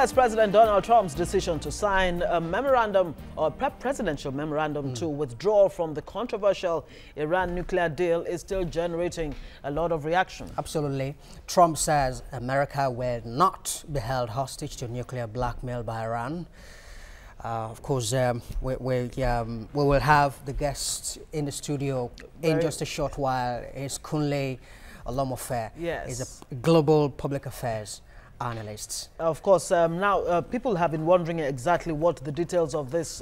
U.S. President Donald Trump's decision to sign a memorandum or presidential memorandum to withdraw from the controversial Iran nuclear deal is still generating a lot of reaction. Absolutely. Trump says America will not be held hostage to nuclear blackmail by Iran. Of course, we will have the guest in the studio in just a short while. It's Kunle Olomofe. Yes. He's a global public affairs analyst. Of course, now people have been wondering exactly what the details of this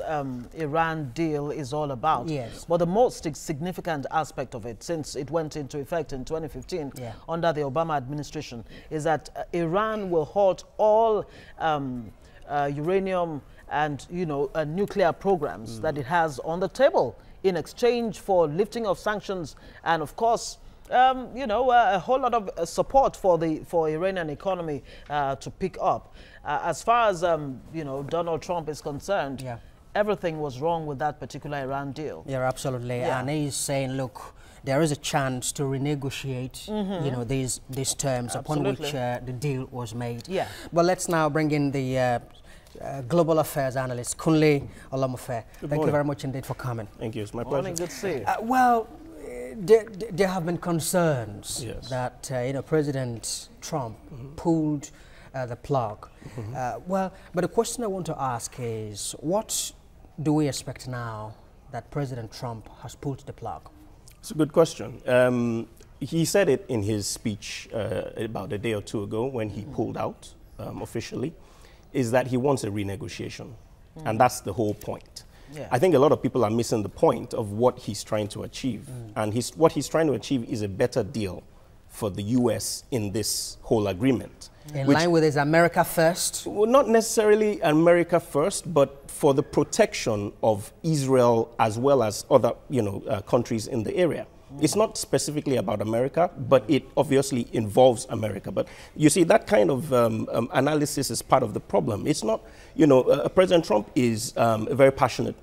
Iran deal is all about. Yes. But the most significant aspect of it, since it went into effect in 2015 under the Obama administration, is that Iran will halt all uranium and nuclear programs that it has on the table in exchange for lifting of sanctions and, of course, a whole lot of support for the Iranian economy to pick up. As far as Donald Trump is concerned, everything was wrong with that particular Iran deal. Yeah, absolutely. And he's saying, look, there is a chance to renegotiate, these terms upon which the deal was made. Yeah. But let's now bring in the global affairs analyst, Kunle Olomofe. Thank you very much indeed for coming. Thank you. It's my pleasure. Morning, good to see you. Well, there have been concerns that President Trump pulled the plug. Well, but the question I want to ask is, what do we expect now that President Trump has pulled the plug? It's a good question. He said it in his speech about a day or two ago when he pulled out officially, is that he wants a renegotiation. And that's the whole point. Yeah. I think a lot of people are missing the point of what he's trying to achieve. And what he's trying to achieve is a better deal for the U.S. in this whole agreement. In line with his America first? Well, not necessarily America first, but for the protection of Israel as well as other countries in the area. It's not specifically about America, but it obviously involves America. But you see, that kind of analysis is part of the problem. It's not, President Trump is a very passionate,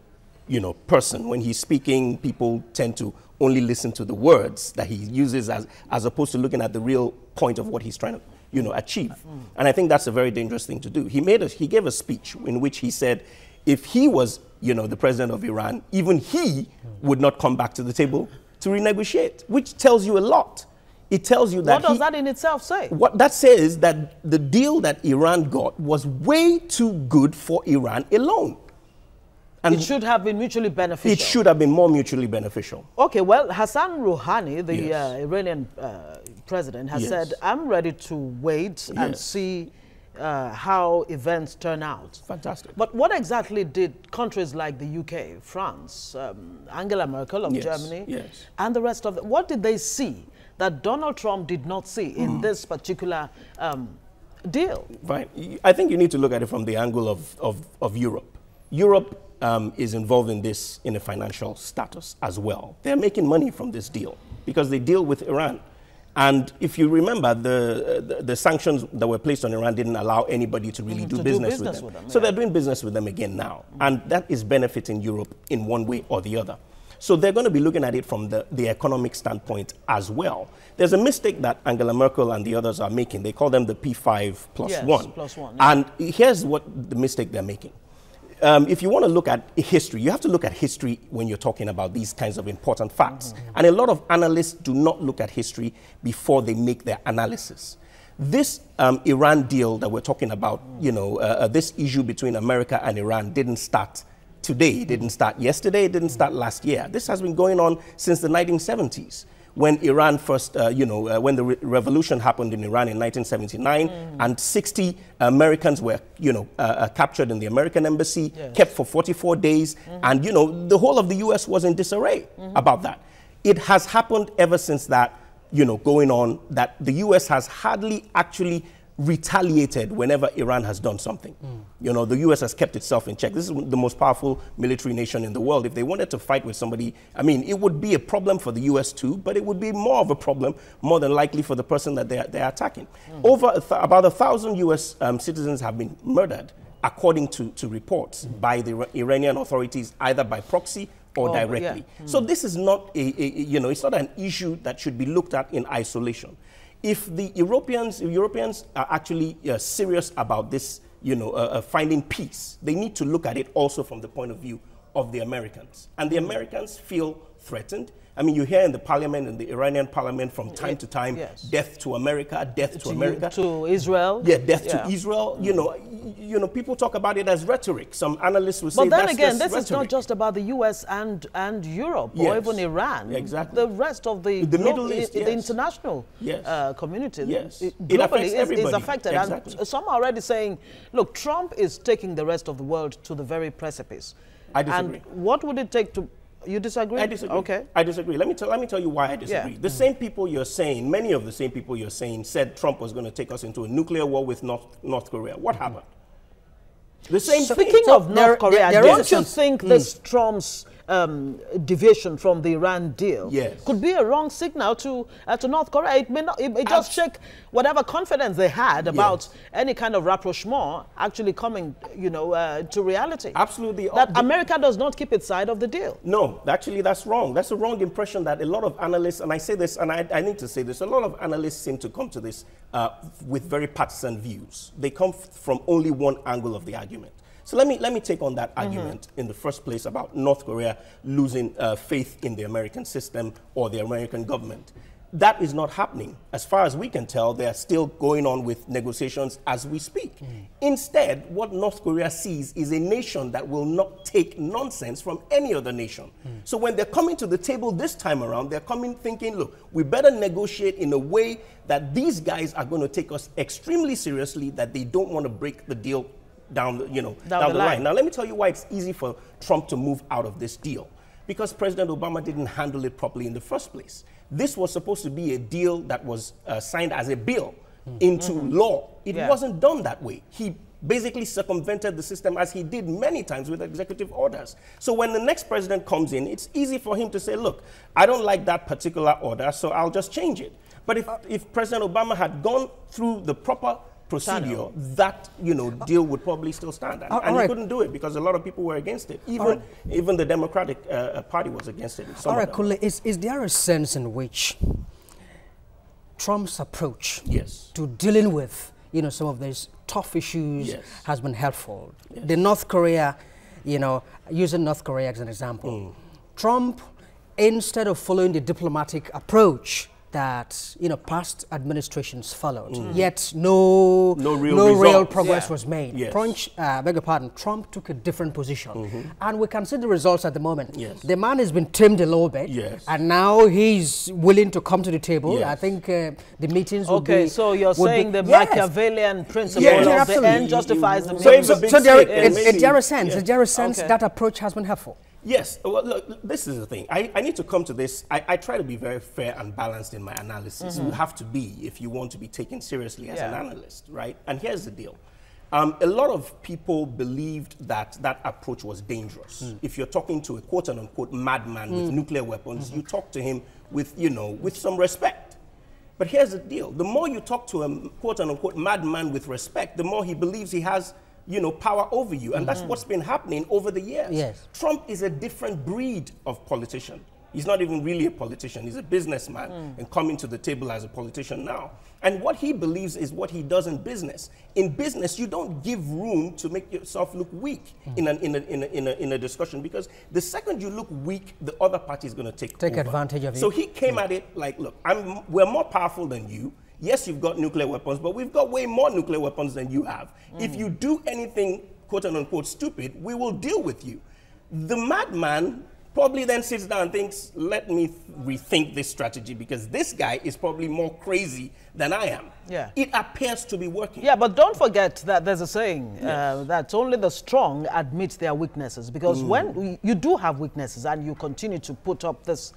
person. When he's speaking, people tend to only listen to the words that he uses as opposed to looking at the real point of what he's trying to, achieve. And I think that's a very dangerous thing to do. He gave a speech in which he said, if he was, the president of Iran, even he would not come back to the table to renegotiate, which tells you a lot. It tells you that what does that in itself say? What that says that the deal that Iran got was way too good for Iran alone. And it should have been mutually beneficial. It should have been more mutually beneficial. Okay, well, Hassan Rouhani, the Iranian president, has said, I'm ready to wait and see how events turn out. Fantastic. But what exactly did countries like the UK, France, Angela Merkel of Germany, and the rest of them, what did they see that Donald Trump did not see in this particular deal? Right. I think you need to look at it from the angle of Europe. Europe is involved in this in a financial status as well. They're making money from this deal because they deal with Iran. And if you remember, the sanctions that were placed on Iran didn't allow anybody to really do business with them. So they're doing business with them again now. And that is benefiting Europe in one way or the other. So they're going to be looking at it from the economic standpoint as well. There's a mistake that Angela Merkel and the others are making. They call them the P5+1. +1. And here's what the mistake they're making. If you want to look at history, you have to look at history when you're talking about these kinds of important facts. And a lot of analysts do not look at history before they make their analysis. This Iran deal that we're talking about, this issue between America and Iran didn't start today. It didn't start yesterday. It didn't start last year. This has been going on since the 1970s. When Iran first, when the revolution happened in Iran in 1979, and 60 Americans were, captured in the American embassy, kept for 44 days, and, the whole of the U.S. was in disarray about that. It has happened ever since that, going on, that the U.S. has hardly actually retaliated whenever Iran has done something. The U.S. has kept itself in check. This is the most powerful military nation in the world. If they wanted to fight with somebody, I mean, it would be a problem for the U.S. too, but it would be more of a problem, more than likely, for the person that they're attacking. About 1,000 U.S. Citizens have been murdered, according to reports by the Iranian authorities, either by proxy or directly. So this is not it's not an issue that should be looked at in isolation. If the Europeans are actually serious about this finding peace, they need to look at it also from the point of view of the Americans. And the Americans feel threatened. I mean, you hear in the parliament, in the Iranian parliament from time to time, death to America, death to America. To Israel. Yeah, death to Israel. You know, people talk about it as rhetoric. Some analysts will say but then that's again, just this rhetoric. is not just about the US and Europe or even Iran. Exactly. The rest of the Middle East, the international community It affects everybody. is affected. Exactly. And some are already saying, look, Trump is taking the rest of the world to the very precipice. I disagree. And what would it take to... You disagree? I disagree. Okay. I disagree. Let me tell you why I disagree. The same people you're saying, many of the same people you're saying said Trump was going to take us into a nuclear war with North Korea. What happened? The same thing. Speaking of North Korea, don't you think this Trump's deviation from the Iran deal could be a wrong signal to North Korea? It may not. It may just shake whatever confidence they had about any kind of rapprochement actually coming, to reality. Absolutely. That America does not keep its side of the deal. No, actually, that's wrong. That's a wrong impression that a lot of analysts, and I say this, and I need to say this, a lot of analysts seem to come to this with very partisan views. They come from only one angle of the argument. So let me take on that argument in the first place about North Korea losing faith in the American system or the American government. That is not happening. As far as we can tell, they are still going on with negotiations as we speak. Instead, what North Korea sees is a nation that will not take nonsense from any other nation. So when they're coming to the table this time around, they're coming thinking, look, we better negotiate in a way that these guys are going to take us extremely seriously, that they don't want to break the deal down the line. Now, let me tell you why it's easy for Trump to move out of this deal. Because President Obama didn't handle it properly in the first place. This was supposed to be a deal that was signed as a bill into law. It wasn't done that way. He basically circumvented the system as he did many times with executive orders. So when the next president comes in, it's easy for him to say, look, I don't like that particular order, so I'll just change it. But if President Obama had gone through the proper procedure, that deal would probably still stand. And he couldn't do it because a lot of people were against it. Even the Democratic Party was against it. All right, Kule, is there a sense in which Trump's approach to dealing with some of these tough issues has been helpful? The North Korea, using North Korea as an example, Trump, instead of following the diplomatic approach that past administrations followed, yet no real progress was made. Beg your pardon, Trump took a different position, and we can see the results at the moment. The man has been tamed a little bit, and now he's willing to come to the table. I think the meetings will be... so you're saying the Machiavellian principle of the end justifies the means. So is there a sense that approach has been helpful? Yes. Well, look, this is the thing. I need to come to this. I try to be very fair and balanced in my analysis. You have to be if you want to be taken seriously as an analyst, right? And here's the deal. A lot of people believed that that approach was dangerous. If you're talking to a quote-unquote madman with nuclear weapons, you talk to him with, with some respect. But here's the deal. The more you talk to a quote-unquote madman with respect, the more he believes he has power over you. And that's what's been happening over the years. Trump is a different breed of politician. He's not even really a politician. He's a businessman and coming to the table as a politician now. And what he believes is what he does in business. In business, you don't give room to make yourself look weak in a discussion, because the second you look weak, the other party is going to take over. Advantage of it. So he came at it like, look, we're more powerful than you. Yes, you've got nuclear weapons, but we've got way more nuclear weapons than you have. If you do anything, quote-unquote, stupid, we will deal with you. The madman probably then sits down and thinks, let me rethink this strategy, because this guy is probably more crazy than I am. It appears to be working. But don't forget that there's a saying that only the strong admit their weaknesses, because when you do have weaknesses and you continue to put up this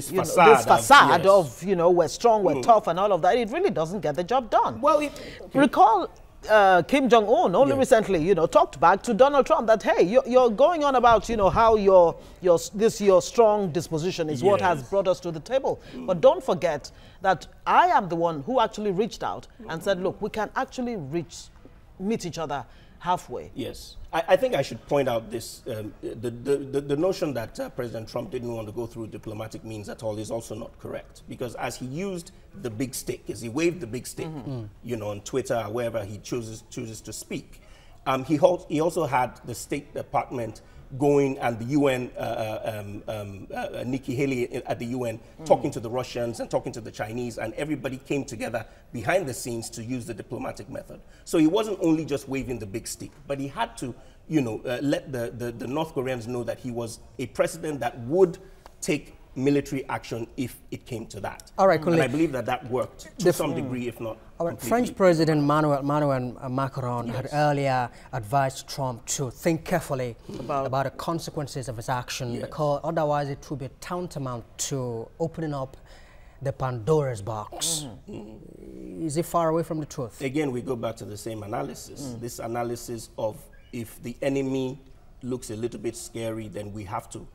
facade of we're strong, we're tough and all of that, it really doesn't get the job done. Well, recall Kim Jong-un only recently, talked back to Donald Trump that, hey, you're going on about, how your strong disposition is what has brought us to the table. But don't forget that I am the one who actually reached out and said, look, we can actually meet each other halfway. Yes. I think I should point out this, the notion that President Trump didn't want to go through diplomatic means at all is also not correct. Because as he used the big stick, as he waved the big stick, you know, on Twitter or wherever he chooses to speak, he also had the State Department going and the UN, Nikki Haley at the UN, talking to the Russians and talking to the Chinese, and everybody came together behind the scenes to use the diplomatic method. So he wasn't only just waving the big stick, but he had to, you know, let the North Koreans know that he was a president that would take military action if it came to that. All right, and I believe that worked to some degree, if not completely. French President Emmanuel Macron had earlier advised Trump to think carefully about the consequences of his action, because otherwise it would be tantamount to opening up the Pandora's box. Is it far away from the truth? Again, we go back to the same analysis. This analysis of if the enemy looks a little bit scary, then we have to,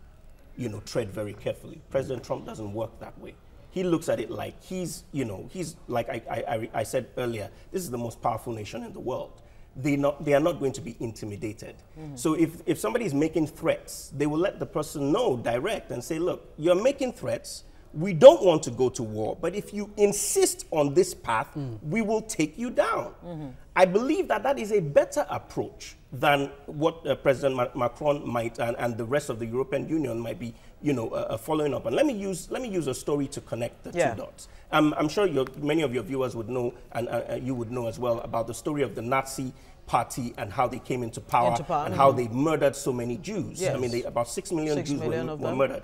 you know, tread very carefully. President Trump doesn't work that way. He looks at it like he's, you know, he's like I said earlier, this is the most powerful nation in the world. They are not going to be intimidated. So if somebody is making threats, they will let the person know direct and say, look, you're making threats. We don't want to go to war, but if you insist on this path, we will take you down. I believe that is a better approach than what President Macron might and the rest of the European Union might be, you know, following up. And let me use a story to connect the two dots. I'm sure many of your viewers would know, and you would know as well, about the story of the Nazi Party and how they came into power and how they murdered so many Jews. I mean, about 6 million Jews were murdered.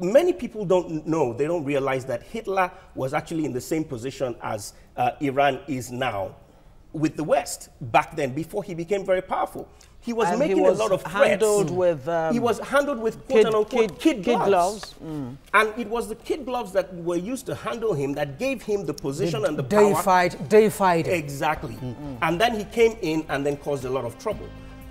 Many people don't know, they don't realize that Hitler was actually in the same position as Iran is now with the West back then, before he became very powerful. He was making a lot of threats. He was handled with quote-unquote kid gloves. And it was the kid gloves that were used to handle him that gave him the position and the power. Deified. Exactly. And then he came in and then caused a lot of trouble.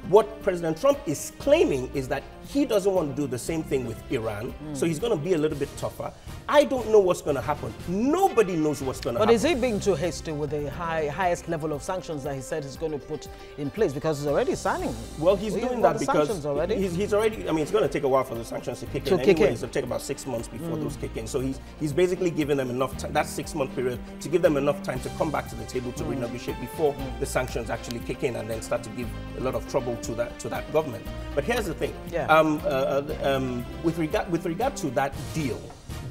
What President Trump is claiming is that he doesn't want to do the same thing with Iran, so he's going to be a little bit tougher. I don't know what's going to happen. Nobody knows what's going to happen. But is he being too hasty with the highest level of sanctions that he said he's going to put in place? Because he's already signing. Well, he's doing that because he's already, I mean, it's going to take a while for the sanctions to kick in anyways. It'll take about 6 months before those kick in. So he's basically giving them enough time, that 6-month period, to give them enough time to come back to the table to renegotiate before the sanctions actually kick in and then start to give a lot of trouble to that government. But here's the thing. With regard to that deal,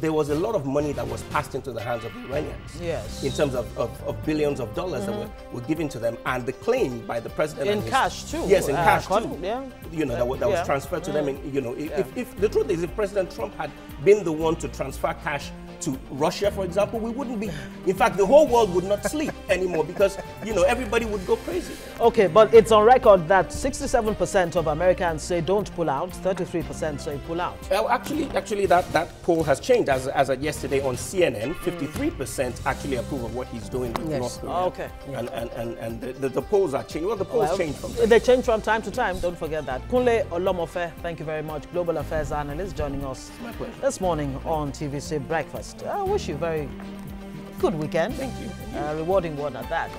there was a lot of money that was passed into the hands of the Iranians. Yes. In terms of billions of dollars that were given to them, and the claim by the president in cash too. Yes, in cash too. Yeah. You know, that was transferred to them. And, you know, if the truth is, if President Trump had been the one to transfer cash to Russia, for example, we wouldn't be. In fact, the whole world would not sleep anymore because, you know, everybody would go crazy. Okay, but it's on record that 67% of Americans say don't pull out, 33% say pull out. Well, actually, that poll has changed. As of yesterday on CNN, 53% actually approve of what he's doing with North Korea. Okay. And the polls are changing. Well, the polls change from time. They change from time to time. Don't forget that. Kunle Olomofe, thank you very much. Global Affairs Analyst joining us this morning on TVC Breakfast. I wish you a very good weekend. Thank you. Rewarding one at that.